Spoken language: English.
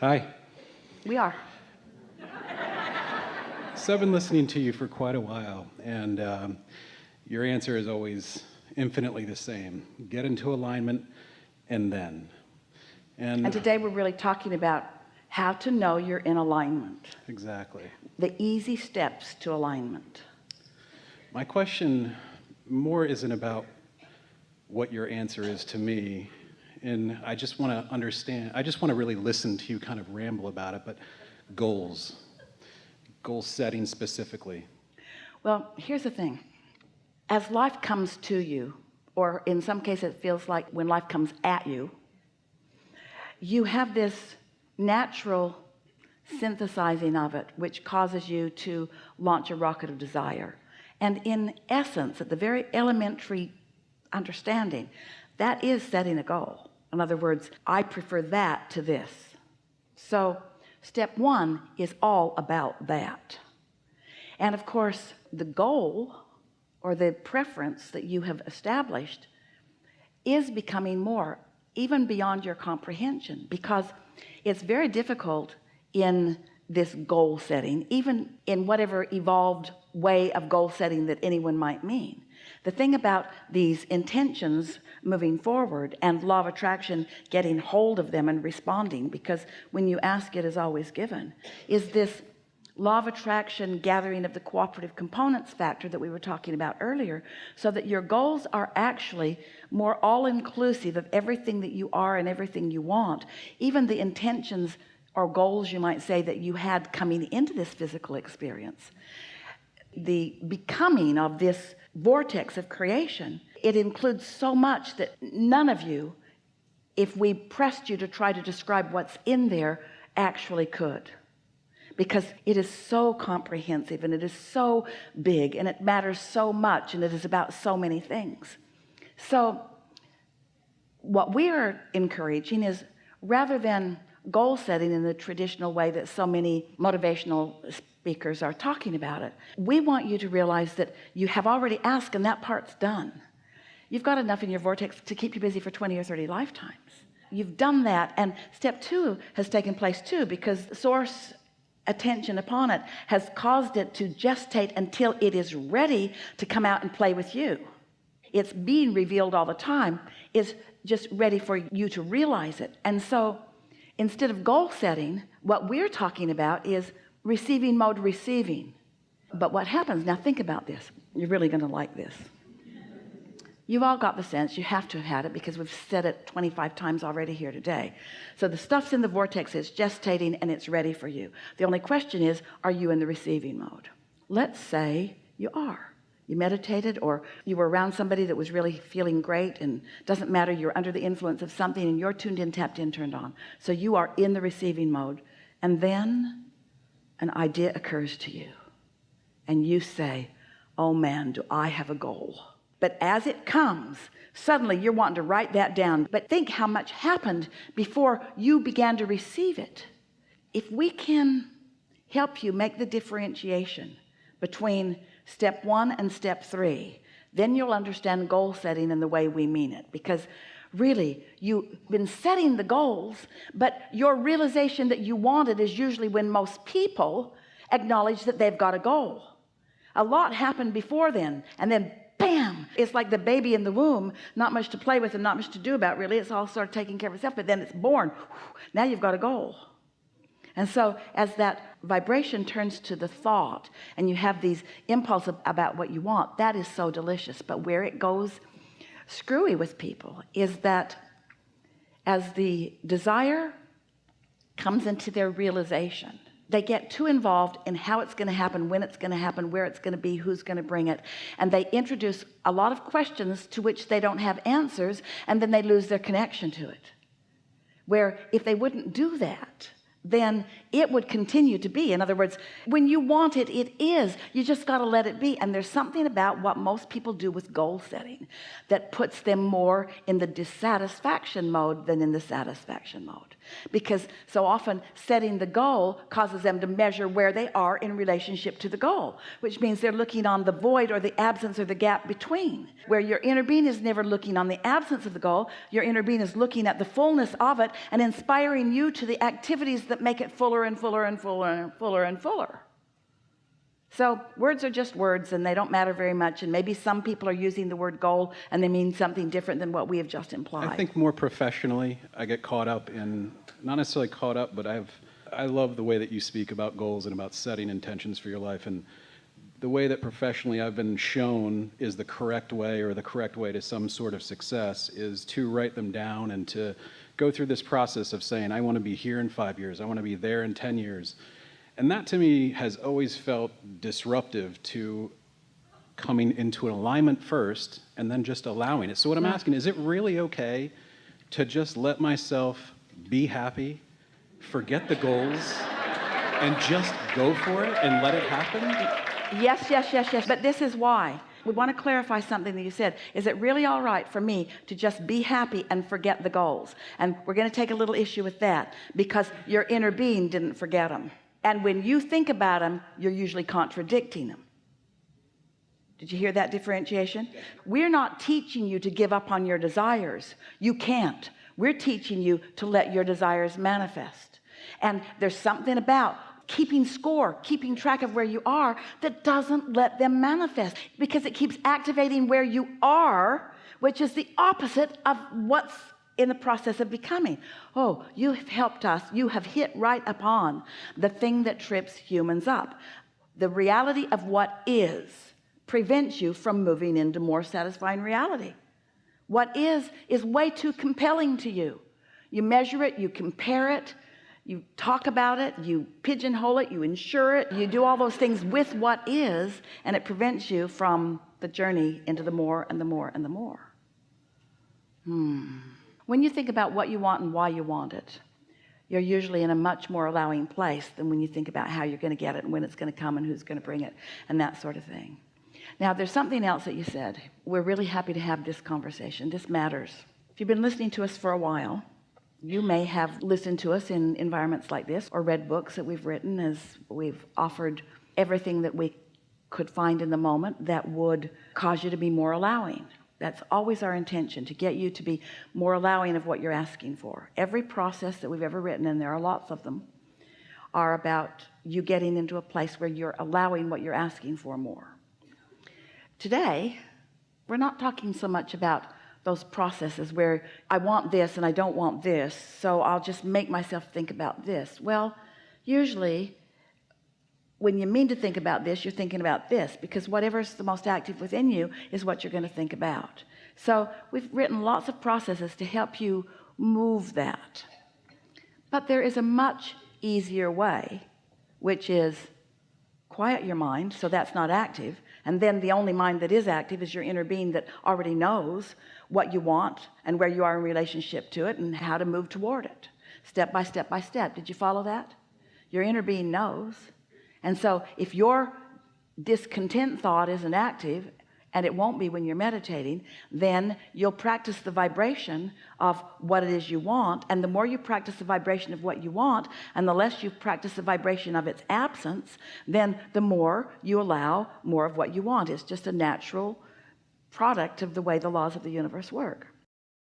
Hi. We are. So I've been listening to you for quite a while, and your answer is always infinitely the same. Get into alignment, and then. And today we're really talking about how to know you're in alignment. Exactly. The easy steps to alignment. My question more isn't about what your answer is to me, and I just want to understand, I just want to really listen to you kind of ramble about it, but goal setting specifically. Well, here's the thing. As life comes to you, or in some cases it feels like when life comes at you, you have this natural synthesizing of it, which causes you to launch a rocket of desire. And in essence, at the very elementary understanding, that is setting a goal. In other words, I prefer that to this. So step one is all about that. And of course, the goal or the preference that you have established is becoming more, even beyond your comprehension, because it's very difficult in this goal setting, even in whatever evolved way of goal setting that anyone might mean. The thing about these intentions moving forward and law of attraction getting hold of them and responding, because when you ask it is always given, is this law of attraction gathering of the cooperative components factor that we were talking about earlier, so that your goals are actually more all-inclusive of everything that you are and everything you want, even the intentions or goals you might say that you had coming into this physical experience. The becoming of this vortex of creation, it includes so much that none of you, if we pressed you to try to describe what's in there, actually could, because it is so comprehensive and it is so big and it matters so much and it is about so many things. So what we are encouraging is, rather than goal setting in the traditional way that so many motivational speakers are talking about it, we want you to realize that you have already asked and that part's done. You've got enough in your vortex to keep you busy for 20 or 30 lifetimes. You've done that, and step two has taken place too, because source attention upon it has caused it to gestate until it is ready to come out and play with you. It's being revealed all the time. It's just ready for you to realize it. And so instead of goal setting, what we're talking about is receiving mode, receiving. But what happens now, think about this, you're really going to like this. You've all got the sense, you have to have had it, because we've said it 25 times already here today. So the stuff's in the vortex, it's gestating and it's ready for you. The only question is, are you in the receiving mode? Let's say you are. You meditated, or you were around somebody that was really feeling great, and doesn't matter, you're under the influence of something and you're tuned in, tapped in, turned on. So you are in the receiving mode, and then an idea occurs to you and you say, oh man, do I have a goal. But as it comes, suddenly you're wanting to write that down. But think how much happened before you began to receive it. If we can help you make the differentiation between step one and step three, then you'll understand goal setting in the way we mean it. Because really, you've been setting the goals, but your realization that you want it is usually when most people acknowledge that they've got a goal. A lot happened before then, and then bam, it's like the baby in the womb, not much to play with and not much to do about, really. It's all sort of taking care of itself, but then it's born. Now you've got a goal. And so as that vibration turns to the thought and you have these impulses about what you want, that is so delicious. But where it goes screwy with people is that as the desire comes into their realization, they get too involved in how it's going to happen, when it's going to happen, where it's going to be, who's going to bring it, and they introduce a lot of questions to which they don't have answers, and then they lose their connection to it. Where if they wouldn't do that, then it would continue to be. In other words, when you want it, it is. You just got to let it be. And there's something about what most people do with goal setting that puts them more in the dissatisfaction mode than in the satisfaction mode. Because so often setting the goal causes them to measure where they are in relationship to the goal, which means they're looking on the void or the absence or the gap between, where your inner being is never looking on the absence of the goal. Your inner being is looking at the fullness of it and inspiring you to the activities that make it fuller and fuller and fuller and fuller and fuller. So words are just words, and they don't matter very much, and maybe some people are using the word goal and they mean something different than what we have just implied. I think more professionally, I get caught up in, not necessarily caught up, but I love the way that you speak about goals and about setting intentions for your life, and the way that professionally I've been shown is the correct way, or the correct way to some sort of success, is to write them down and to go through this process of saying, I want to be here in 5 years, I want to be there in 10 years. And that to me has always felt disruptive to coming into an alignment first and then just allowing it. So what I'm asking, is it really okay to just let myself be happy, forget the goals, and just go for it and let it happen? Yes. But this is why. We want to clarify something that you said. Is it really all right for me to just be happy and forget the goals? And we're going to take a little issue with that, because your inner being didn't forget them. And when you think about them, you're usually contradicting them. Did you hear that differentiation? We're not teaching you to give up on your desires. You can't. We're teaching you to let your desires manifest. And there's something about keeping score, keeping track of where you are, that doesn't let them manifest, because it keeps activating where you are, which is the opposite of what's in the process of becoming. Oh, you have helped us. You have hit right upon the thing that trips humans up. The reality of what is prevents you from moving into more satisfying reality. What is way too compelling to you. You measure it, you compare it, you talk about it, you pigeonhole it, you insure it, you do all those things with what is, and it prevents you from the journey into the more and the more and the more. When you think about what you want and why you want it, you're usually in a much more allowing place than when you think about how you're going to get it and when it's going to come and who's going to bring it and that sort of thing. Now, there's something else that you said. We're really happy to have this conversation. This matters. If you've been listening to us for a while, you may have listened to us in environments like this, or read books that we've written, as we've offered everything that we could find in the moment that would cause you to be more allowing. That's always our intention, to get you to be more allowing of what you're asking for. Every process that we've ever written, and there are lots of them, are about you getting into a place where you're allowing what you're asking for more. Today, we're not talking so much about those processes where I want this and I don't want this, so I'll just make myself think about this. Well, usually when you mean to think about this, you're thinking about this, because whatever's the most active within you is what you're going to think about. So we've written lots of processes to help you move that. But there is a much easier way, which is quiet your mind so that's not active, and then the only mind that is active is your inner being that already knows what you want and where you are in relationship to it and how to move toward it, step by step by step. Did you follow that? Your inner being knows. And so if your discontent thought isn't active, and it won't be when you're meditating, then you'll practice the vibration of what it is you want. And the more you practice the vibration of what you want, and the less you practice the vibration of its absence, then the more you allow more of what you want. It's just a natural product of the way the laws of the universe work.